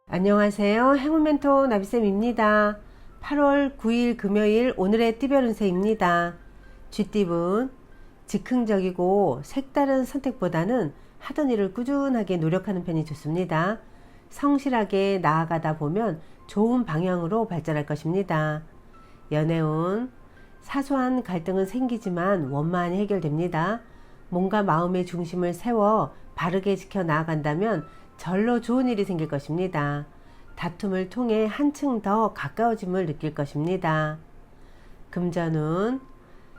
안녕하세요. 행운멘토 나비쌤입니다. 8월 9일 금요일 오늘의 띠별 운세입니다. 쥐띠분 즉흥적이고 색다른 선택보다는 하던 일을 꾸준하게 노력하는 편이 좋습니다. 성실하게 나아가다 보면 좋은 방향으로 발전할 것입니다. 연애운 사소한 갈등은 생기지만 원만히 해결됩니다. 몸과 마음의 중심을 세워 바르게 지켜 나아간다면 절로 좋은 일이 생길 것입니다. 다툼을 통해 한층 더 가까워짐을 느낄 것입니다. 금전운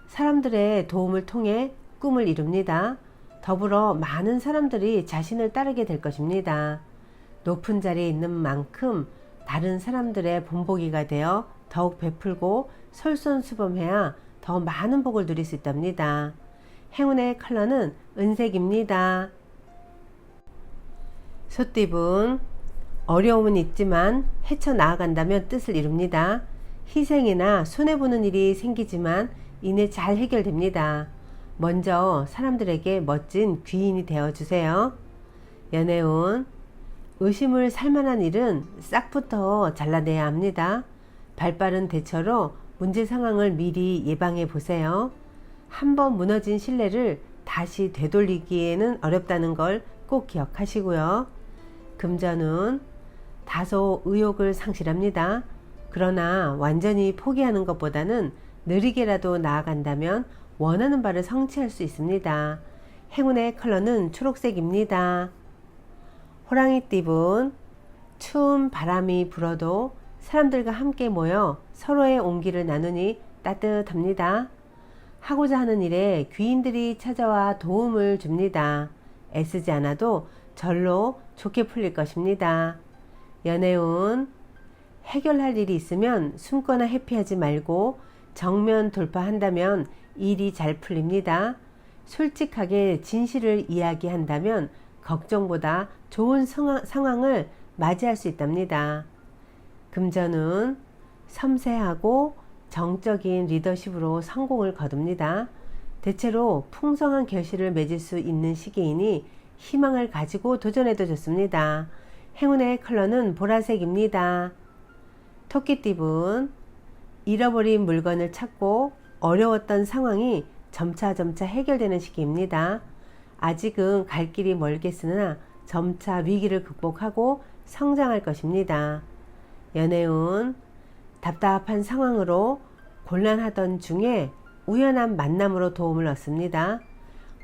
사람들의 도움을 통해 꿈을 이룹니다. 더불어 많은 사람들이 자신을 따르게 될 것입니다. 높은 자리에 있는 만큼 다른 사람들의 본보기가 되어 더욱 베풀고 솔선수범해야 더 많은 복을 누릴 수 있답니다. 행운의 컬러는 은색입니다. 소띠분 어려움은 있지만 헤쳐나아간다면 뜻을 이룹니다. 희생이나 손해보는 일이 생기지만 이내 잘 해결됩니다. 먼저 사람들에게 멋진 귀인이 되어주세요. 연애운 의심을 살만한 일은 싹부터 잘라내야 합니다. 발빠른 대처로 문제 상황을 미리 예방해 보세요. 한번 무너진 신뢰를 다시 되돌리기에는 어렵다는 걸 꼭 기억하시고요. 금전운 다소 의욕을 상실합니다. 그러나 완전히 포기하는 것보다는 느리게라도 나아간다면 원하는 바를 성취할 수 있습니다. 행운의 컬러는 초록색입니다. 호랑이띠분 추운 바람이 불어도 사람들과 함께 모여 서로의 온기를 나누니 따뜻합니다. 하고자 하는 일에 귀인들이 찾아와 도움을 줍니다. 애쓰지 않아도 절로 좋게 풀릴 것입니다. 연애운 해결할 일이 있으면 숨거나 회피하지 말고 정면 돌파한다면 일이 잘 풀립니다. 솔직하게 진실을 이야기한다면 걱정보다 좋은 상황을 맞이할 수 있답니다. 금전운 섬세하고 정적인 리더십으로 성공을 거둡니다. 대체로 풍성한 결실을 맺을 수 있는 시기이니 희망을 가지고 도전해도 좋습니다. 행운의 컬러는 보라색입니다. 토끼띠분 잃어버린 물건을 찾고 어려웠던 상황이 점차 해결되는 시기입니다. 아직은 갈 길이 멀겠으나 점차 위기를 극복하고 성장할 것입니다. 연애운 답답한 상황으로 곤란하던 중에 우연한 만남으로 도움을 얻습니다.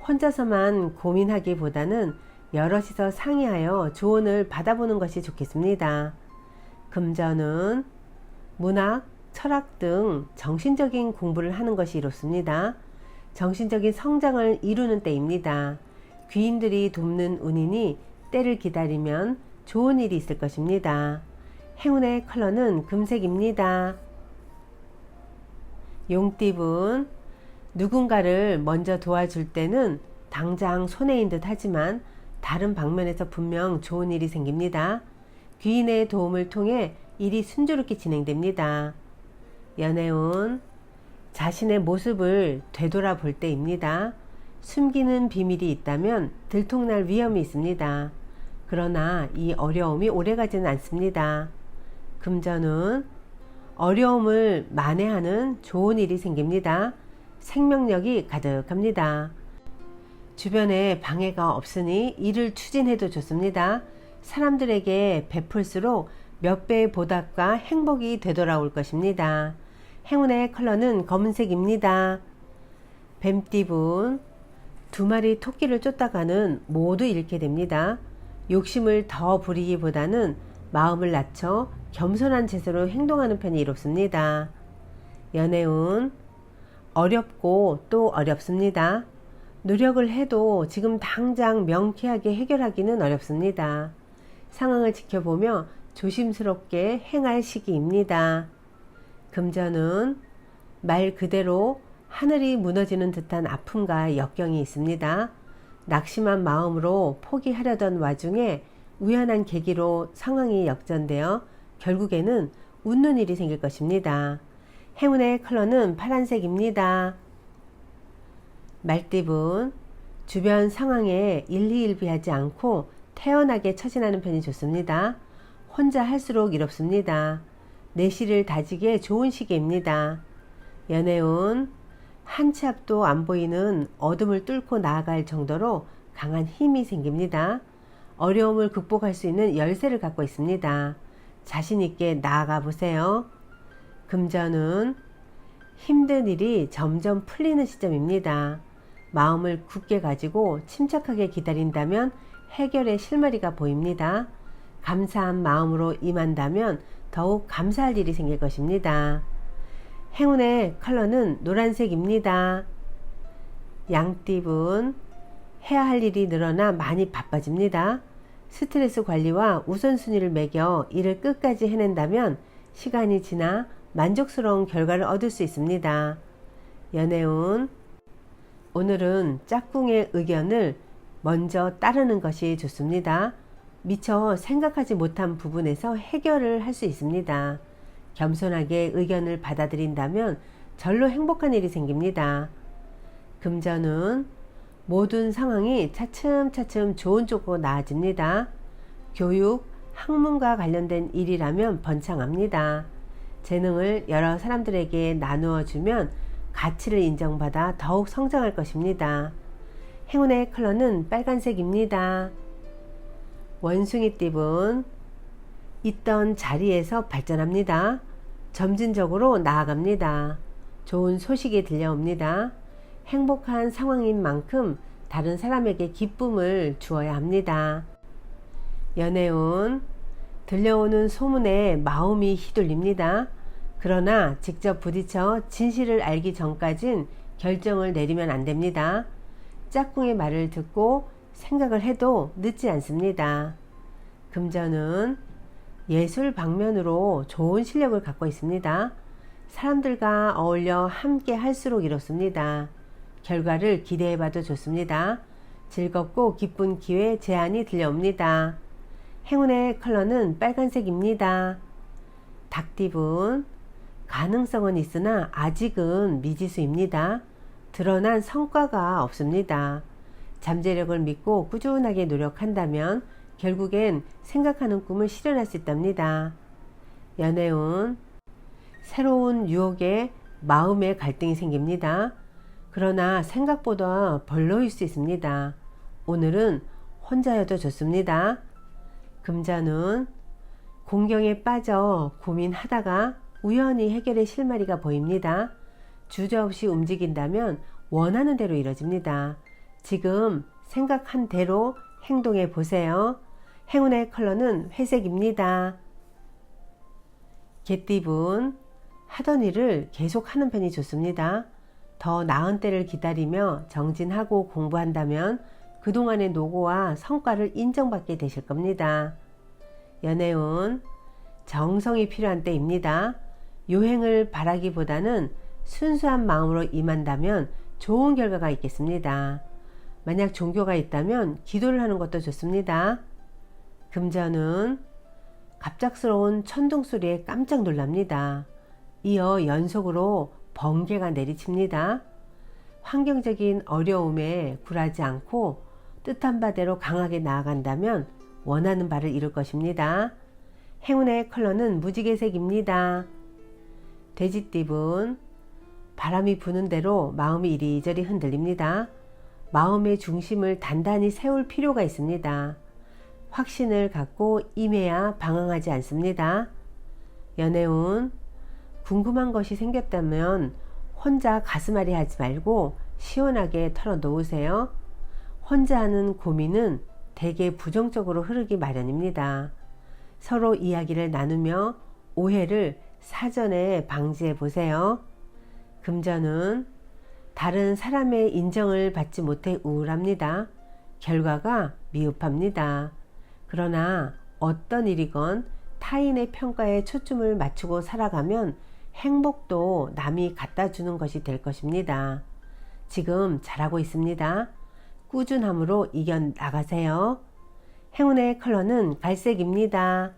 혼자서만 고민하기보다는 여럿이서 상의하여 조언을 받아보는 것이 좋겠습니다. 금전은 문학, 철학 등 정신적인 공부를 하는 것이 이롭습니다. 정신적인 성장을 이루는 때입니다. 귀인들이 돕는 운이니 때를 기다리면 좋은 일이 있을 것입니다. 행운의 컬러는 금색입니다. 용띠분 누군가를 먼저 도와줄 때는 당장 손해인 듯 하지만 다른 방면에서 분명 좋은 일이 생깁니다. 귀인의 도움을 통해 일이 순조롭게 진행됩니다. 연애운 자신의 모습을 되돌아볼 때입니다. 숨기는 비밀이 있다면 들통날 위험이 있습니다. 그러나 이 어려움이 오래가지는 않습니다. 금전운 어려움을 만회하는 좋은 일이 생깁니다. 생명력이 가득합니다. 주변에 방해가 없으니 일을 추진해도 좋습니다. 사람들에게 베풀수록 몇 배의 보답과 행복이 되돌아올 것입니다. 행운의 컬러는 검은색입니다. 뱀띠분 두 마리 토끼를 쫓다가는 모두 잃게 됩니다. 욕심을 더 부리기보다는 마음을 낮춰 겸손한 제스로 행동하는 편이 이롭습니다. 연애운 어렵고 또 어렵습니다. 노력을 해도 지금 당장 명쾌하게 해결하기는 어렵습니다. 상황을 지켜보며 조심스럽게 행할 시기입니다. 금전은 말 그대로 하늘이 무너지는 듯한 아픔과 역경이 있습니다. 낙심한 마음으로 포기하려던 와중에 우연한 계기로 상황이 역전되어 결국에는 웃는 일이 생길 것입니다. 행운의 컬러는 파란색입니다. 말띠분 주변 상황에 일희일비하지 않고 태연하게 처신하는 편이 좋습니다. 혼자 할수록 이롭습니다. 내실을 다지기에 좋은 시기입니다. 연애운, 한 치 앞도 안 보이는 어둠을 뚫고 나아갈 정도로 강한 힘이 생깁니다. 어려움을 극복할 수 있는 열쇠를 갖고 있습니다. 자신 있게 나아가 보세요. 금전운, 힘든 일이 점점 풀리는 시점입니다. 마음을 굳게 가지고 침착하게 기다린다면 해결의 실마리가 보입니다. 감사한 마음으로 임한다면 더욱 감사할 일이 생길 것입니다. 행운의 컬러는 노란색입니다. 양띠분, 해야 할 일이 늘어나 많이 바빠집니다. 스트레스 관리와 우선순위를 매겨 일을 끝까지 해낸다면 시간이 지나 만족스러운 결과를 얻을 수 있습니다. 연애운, 오늘은 짝꿍의 의견을 먼저 따르는 것이 좋습니다. 미처 생각하지 못한 부분에서 해결을 할 수 있습니다. 겸손하게 의견을 받아들인다면 절로 행복한 일이 생깁니다. 금전은 모든 상황이 차츰차츰 좋은 쪽으로 나아집니다. 교육, 학문과 관련된 일이라면 번창합니다. 재능을 여러 사람들에게 나누어 주면 가치를 인정받아 더욱 성장할 것입니다. 행운의 컬러는 빨간색입니다. 원숭이띠분, 있던 자리에서 발전합니다. 점진적으로 나아갑니다. 좋은 소식이 들려옵니다. 행복한 상황인 만큼 다른 사람에게 기쁨을 주어야 합니다. 연애운, 들려오는 소문에 마음이 휘둘립니다. 그러나 직접 부딪혀 진실을 알기 전까진 결정을 내리면 안 됩니다. 짝꿍의 말을 듣고 생각을 해도 늦지 않습니다. 금전은 예술 방면으로 좋은 실력을 갖고 있습니다. 사람들과 어울려 함께 할수록 이롭습니다. 결과를 기대해봐도 좋습니다. 즐겁고 기쁜 기회 제안이 들려옵니다. 행운의 컬러는 빨간색입니다. 닭띠분, 가능성은 있으나 아직은 미지수입니다. 드러난 성과가 없습니다. 잠재력을 믿고 꾸준하게 노력한다면 결국엔 생각하는 꿈을 실현할 수 있답니다. 연애운, 새로운 유혹에 마음의 갈등이 생깁니다. 그러나 생각보다 별로일 수 있습니다. 오늘은 혼자여도 좋습니다. 금전운, 공경에 빠져 고민하다가 우연히 해결의 실마리가 보입니다. 주저없이 움직인다면 원하는 대로 이뤄집니다. 지금 생각한 대로 행동해 보세요. 행운의 컬러는 회색입니다. 개띠분, 하던 일을 계속 하는 편이 좋습니다. 더 나은 때를 기다리며 정진하고 공부한다면 그동안의 노고와 성과를 인정받게 되실 겁니다. 연애운, 정성이 필요한 때입니다. 요행을 바라기보다는 순수한 마음으로 임한다면 좋은 결과가 있겠습니다. 만약 종교가 있다면 기도를 하는 것도 좋습니다. 금전은 갑작스러운 천둥 소리에 깜짝 놀랍니다. 이어 연속으로 번개가 내리칩니다. 환경적인 어려움에 굴하지 않고 뜻한 바대로 강하게 나아간다면 원하는 바를 이룰 것입니다. 행운의 컬러는 무지개색입니다. 돼지띠분, 바람이 부는 대로 마음이 이리저리 흔들립니다. 마음의 중심을 단단히 세울 필요가 있습니다. 확신을 갖고 임해야 방황하지 않습니다. 연애운, 궁금한 것이 생겼다면 혼자 가슴앓이 하지 말고 시원하게 털어놓으세요. 혼자 하는 고민은 대개 부정적으로 흐르기 마련입니다. 서로 이야기를 나누며 오해를 사전에 방지해 보세요. 금전은 다른 사람의 인정을 받지 못해 우울합니다. 결과가 미흡합니다. 그러나 어떤 일이건 타인의 평가에 초점을 맞추고 살아가면 행복도 남이 갖다 주는 것이 될 것입니다. 지금 잘하고 있습니다. 꾸준함으로 이겨나가세요. 행운의 컬러는 갈색입니다.